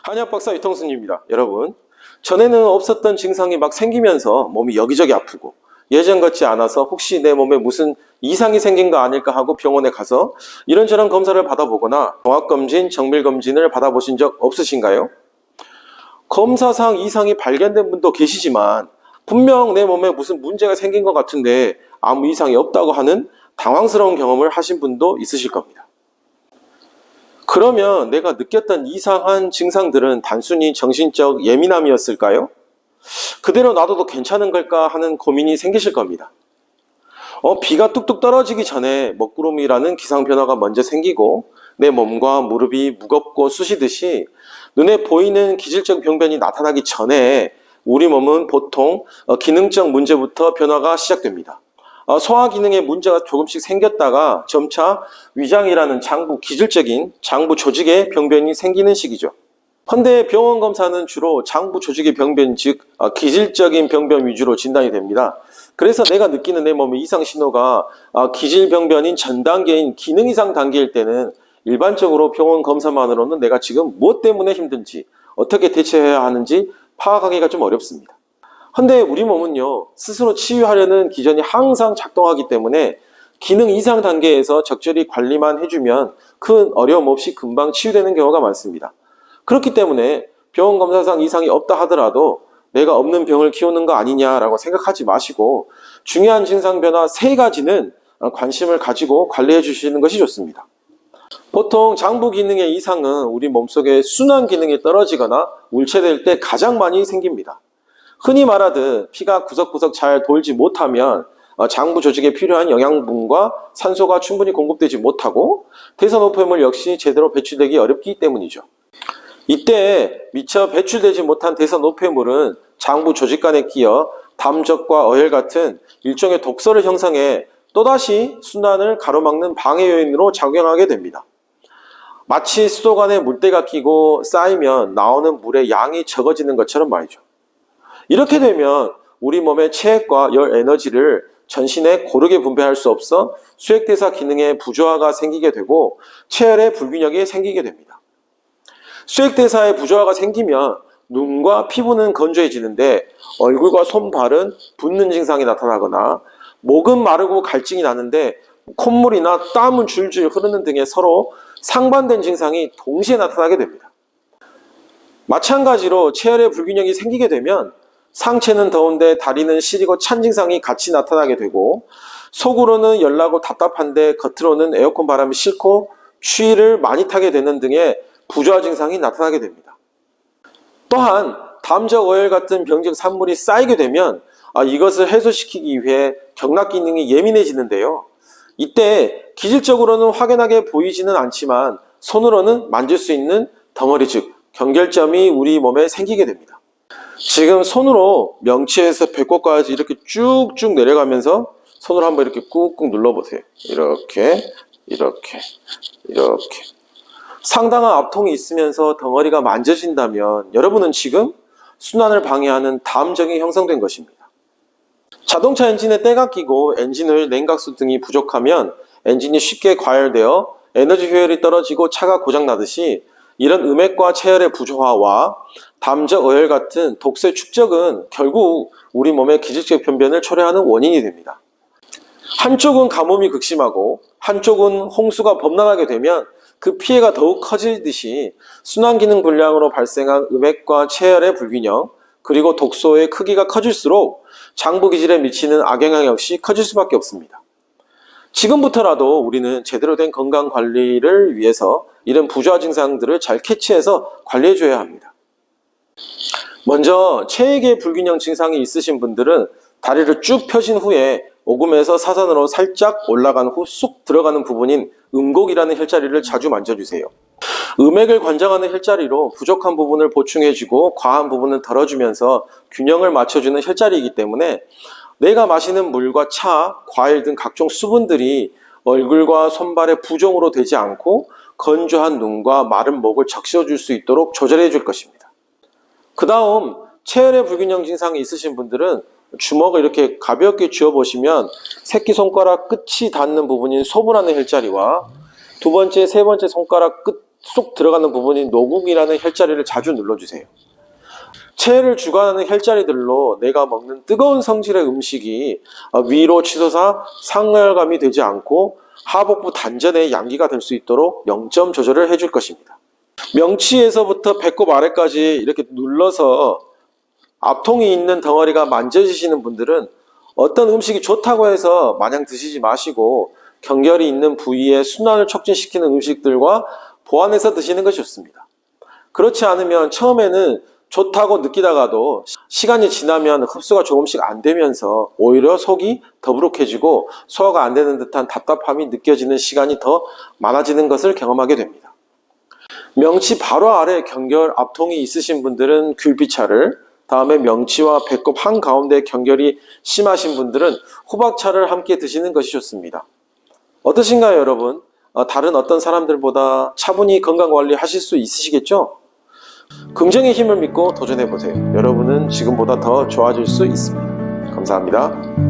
한의학 박사 유통순입니다. 여러분, 전에는 없었던 증상이 막 생기면서 몸이 여기저기 아프고 예전 같지 않아서 혹시 내 몸에 무슨 이상이 생긴 거 아닐까 하고 병원에 가서 이런저런 검사를 받아보거나 종합검진, 정밀검진을 받아보신 적 없으신가요? 검사상 이상이 발견된 분도 계시지만 분명 내 몸에 무슨 문제가 생긴 것 같은데 아무 이상이 없다고 하는 당황스러운 경험을 하신 분도 있으실 겁니다. 그러면 내가 느꼈던 이상한 증상들은 단순히 정신적 예민함이었을까요? 그대로 놔둬도 괜찮은 걸까 하는 고민이 생기실 겁니다. 비가 뚝뚝 떨어지기 전에 먹구름이라는 기상 변화가 먼저 생기고 내 몸과 무릎이 무겁고 쑤시듯이 눈에 보이는 기질적 병변이 나타나기 전에 우리 몸은 보통 기능적 문제부터 변화가 시작됩니다. 소화 기능에 문제가 조금씩 생겼다가 점차 위장이라는 장부, 기질적인 장부 조직의 병변이 생기는 시기죠. 헌데 병원 검사는 주로 장부 조직의 병변, 즉 기질적인 병변 위주로 진단이 됩니다. 그래서 내가 느끼는 내 몸의 이상 신호가 기질 병변인 전 단계인 기능 이상 단계일 때는 일반적으로 병원 검사만으로는 내가 지금 무엇 때문에 힘든지 어떻게 대처해야 하는지 파악하기가 좀 어렵습니다. 근데 우리 몸은요, 스스로 치유하려는 기전이 항상 작동하기 때문에 기능 이상 단계에서 적절히 관리만 해주면 큰 어려움 없이 금방 치유되는 경우가 많습니다. 그렇기 때문에 병원 검사상 이상이 없다 하더라도 내가 없는 병을 키우는 거 아니냐라고 생각하지 마시고 중요한 증상 변화 3가지는 관심을 가지고 관리해 주시는 것이 좋습니다. 보통 장부 기능의 이상은 우리 몸속의 순환 기능이 떨어지거나 울체될 때 가장 많이 생깁니다. 흔히 말하듯 피가 구석구석 잘 돌지 못하면 장부 조직에 필요한 영양분과 산소가 충분히 공급되지 못하고 대사노폐물 역시 제대로 배출되기 어렵기 때문이죠. 이때 미처 배출되지 못한 대사노폐물은 장부 조직 간에 끼어 담적과 어혈 같은 일종의 독소를 형성해 또다시 순환을 가로막는 방해 요인으로 작용하게 됩니다. 마치 수도관에 물때가 끼고 쌓이면 나오는 물의 양이 적어지는 것처럼 말이죠. 이렇게 되면 우리 몸의 체액과 열 에너지를 전신에 고르게 분배할 수 없어 수액대사 기능에 부조화가 생기게 되고 체열의 불균형이 생기게 됩니다. 수액대사에 부조화가 생기면 눈과 피부는 건조해지는데 얼굴과 손발은 붓는 증상이 나타나거나 목은 마르고 갈증이 나는데 콧물이나 땀은 줄줄 흐르는 등의 서로 상반된 증상이 동시에 나타나게 됩니다. 마찬가지로 체열의 불균형이 생기게 되면 상체는 더운데 다리는 시리고 찬 증상이 같이 나타나게 되고 속으로는 열나고 답답한데 겉으로는 에어컨 바람이 싫고 추위를 많이 타게 되는 등의 부조화 증상이 나타나게 됩니다. 또한 담적 어혈 같은 병적 산물이 쌓이게 되면 이것을 해소시키기 위해 경락 기능이 예민해지는데요. 이때 기질적으로는 확연하게 보이지는 않지만 손으로는 만질 수 있는 덩어리, 즉 경결점이 우리 몸에 생기게 됩니다. 지금 손으로 명치에서 배꼽까지 이렇게 쭉쭉 내려가면서 손으로 한번 이렇게 꾹꾹 눌러보세요. 이렇게 상당한 압통이 있으면서 덩어리가 만져진다면 여러분은 지금 순환을 방해하는 담적이 형성된 것입니다. 자동차 엔진에 때가 끼고 엔진오일, 냉각수 등이 부족하면 엔진이 쉽게 과열되어 에너지 효율이 떨어지고 차가 고장나듯이 이런 음액과 체열의 부조화와 담적 어혈 같은 독소의 축적은 결국 우리 몸의 기질적 변변을 초래하는 원인이 됩니다. 한쪽은 가뭄이 극심하고 한쪽은 홍수가 범람하게 되면 그 피해가 더욱 커지듯이 순환기능 불량으로 발생한 음액과 체열의 불균형, 그리고 독소의 크기가 커질수록 장부 기질에 미치는 악영향 역시 커질 수밖에 없습니다. 지금부터라도 우리는 제대로 된 건강관리를 위해서 이런 부조화 증상들을 잘 캐치해서 관리해줘야 합니다. 먼저 체액의 불균형 증상이 있으신 분들은 다리를 쭉 펴신 후에 오금에서 사선으로 살짝 올라간 후 쑥 들어가는 부분인 음곡이라는 혈자리를 자주 만져주세요. 음액을 관장하는 혈자리로 부족한 부분을 보충해주고 과한 부분을 덜어주면서 균형을 맞춰주는 혈자리이기 때문에 내가 마시는 물과 차, 과일 등 각종 수분들이 얼굴과 손발의 부종으로 되지 않고 건조한 눈과 마른 목을 적셔줄 수 있도록 조절해 줄 것입니다. 그 다음 체열의 불균형 증상이 있으신 분들은 주먹을 이렇게 가볍게 쥐어보시면 새끼손가락 끝이 닿는 부분인 소부라는 혈자리와 두 번째, 세 번째 손가락 끝 쏙 들어가는 부분인 노궁이라는 혈자리를 자주 눌러주세요. 체해를 주관하는 혈자리들로 내가 먹는 뜨거운 성질의 음식이 위로 치솟아 상열감이 되지 않고 하복부 단전의 양기가 될 수 있도록 0점 조절을 해줄 것입니다. 명치에서부터 배꼽 아래까지 이렇게 눌러서 앞통이 있는 덩어리가 만져지시는 분들은 어떤 음식이 좋다고 해서 마냥 드시지 마시고 경결이 있는 부위에 순환을 촉진시키는 음식들과 보완해서 드시는 것이 좋습니다. 그렇지 않으면 처음에는 좋다고 느끼다가도 시간이 지나면 흡수가 조금씩 안 되면서 오히려 속이 더부룩해지고 소화가 안 되는 듯한 답답함이 느껴지는 시간이 더 많아지는 것을 경험하게 됩니다. 명치 바로 아래 경결 앞통이 있으신 분들은 귤비차를, 다음에 명치와 배꼽 한가운데 경결이 심하신 분들은 호박차를 함께 드시는 것이 좋습니다. 어떠신가요, 여러분? 다른 어떤 사람들보다 차분히 건강관리 하실 수 있으시겠죠? 긍정의 힘을 믿고 도전해보세요. 여러분은 지금보다 더 좋아질 수 있습니다. 감사합니다.